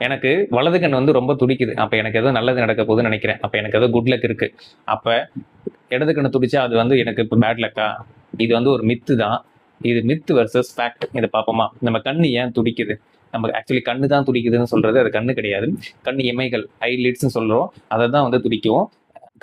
எனக்கு வலது கண் வந்து ரொம்ப துடிக்குது, அப்போ எனக்கு ஏதோ நல்லது நடக்க போகுதுன்னு நினைக்கிறேன், அப்போ எனக்கு ஏதோ குட் லக் இருக்குது. அப்போ இடது கண்ணு துடிச்சா அது வந்து எனக்கு இப்போ பேட் லக்கா? இது வந்து ஒரு மித்து தான். இது மித்து வெர்சஸ் ஃபேக்ட். இதை பார்ப்போமா? நம்ம கண்ணு ஏன் துடிக்குது? நம்ம ஆக்சுவலி கண்ணு தான் துடிக்குதுன்னு சொல்றது அது கண்ணு கிடையாது. கண் இமைகள், ஐலிட்ஸ்ன்னு சொல்கிறோம், அதை தான் வந்து துடிக்கும்.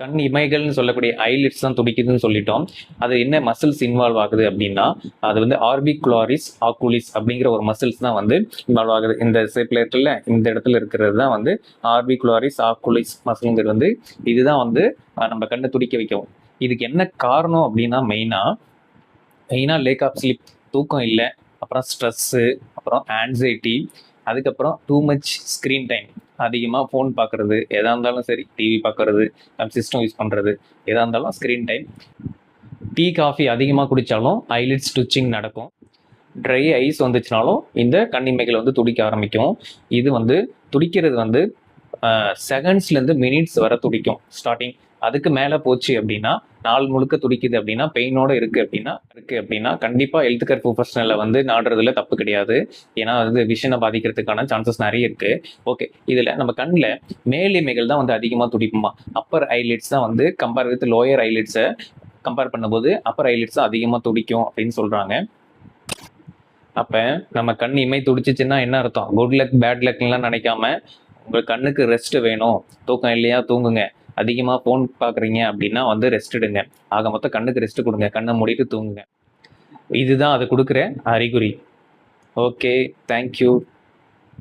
கண் இமைகள்னு சொல்லக்கூடிய ஐலிட்ஸ் தான் துடிக்குதுன்னு சொல்லிட்டோம். அது என்ன மசில்ஸ் இன்வால்வ் ஆகுது அப்படின்னா, அது வந்து ஆர்பிகுலாரிஸ் ஆக்குலிஸ் அப்படிங்கிற ஒரு மசில்ஸ் தான் வந்து இன்வால்வ் ஆகுது. இந்த ஷேப்ல இருக்குல்ல, இந்த இடத்துல இருக்கிறது தான் வந்து ஆர்பிகுலாரிஸ் ஆக்குலிஸ் மசில்ங்கிறது வந்து இதுதான் வந்து நம்ம கண்ணை துடிக்க வைக்கும். இதுக்கு என்ன காரணம் அப்படின்னா மெயினாக லேக் ஆஃப் ஸ்லீப், தூக்கம் இல்லை, அப்புறம் ஸ்ட்ரெஸ்ஸு, அப்புறம் ஆன்சைட்டி, அதுக்கப்புறம் டூ மச் ஸ்க்ரீன் டைம், அதிகமாக ஃபோன் பார்க்குறது, எதாக இருந்தாலும் சரி, டிவி பார்க்குறது, சிஸ்டம் யூஸ் பண்ணுறது, எதாக இருந்தாலும் ஸ்க்ரீன் டைம். டீ காஃபி அதிகமாக குடித்தாலும் ஐலிட்ஸ் ட்விச்சிங் நடக்கும். ட்ரை ஐஸ் வந்துச்சுனாலும் இந்த கண்ணிமைகள் வந்து துடிக்க ஆரம்பிக்கும். இது வந்து துடிக்கிறது வந்து செகண்ட்ஸ்லேருந்து மினிட்ஸ் வரை துடிக்கும் ஸ்டார்டிங். அதுக்கு மேலே போச்சு அப்படின்னா, நாள் முழுக்க துடிக்குது அப்படின்னா, பெயினோட இருக்கு அப்படின்னா கண்டிப்பாக ஹெல்த் கேர் ப்ரொஃபஷனலை வந்து நாடுறதுல தப்பு கிடையாது. ஏன்னா அது விஷனை பாதிக்கிறதுக்கான சான்சஸ் நிறைய இருக்கு. ஓகே, இதில் நம்ம கண்ணில் மேலிமைகள் தான் வந்து அதிகமாக துடிக்குமா. அப்பர் ஐலிட்ஸ் தான் வந்து கம்பேர் வித் லோயர் ஐலிட்ஸை கம்பேர் பண்ணும்போது அப்பர் ஐலிட்ஸ் தான் அதிகமாக துடிக்கும் அப்படின்னு சொல்கிறாங்க. அப்போ நம்ம கண் இமை துடிச்சிச்சுன்னா என்ன அர்த்தம்? குட் லக் பேட் லக்லாம் நினைக்காம உங்கள் கண்ணுக்கு ரெஸ்ட் வேணும், தூக்கம் இல்லையா தூங்குங்க, அதிகமாக ஃபோன் பார்க்குறீங்க அப்படின்னா வந்து ரெஸ்ட் எடுங்க, ஆக மொத்தம் கண்ணுக்கு ரெஸ்ட் கொடுங்க, கண்ணை மூடிட்டு தூங்குங்க. இதுதான் அது கொடுக்குற அறிகுறி. Okay, thank you.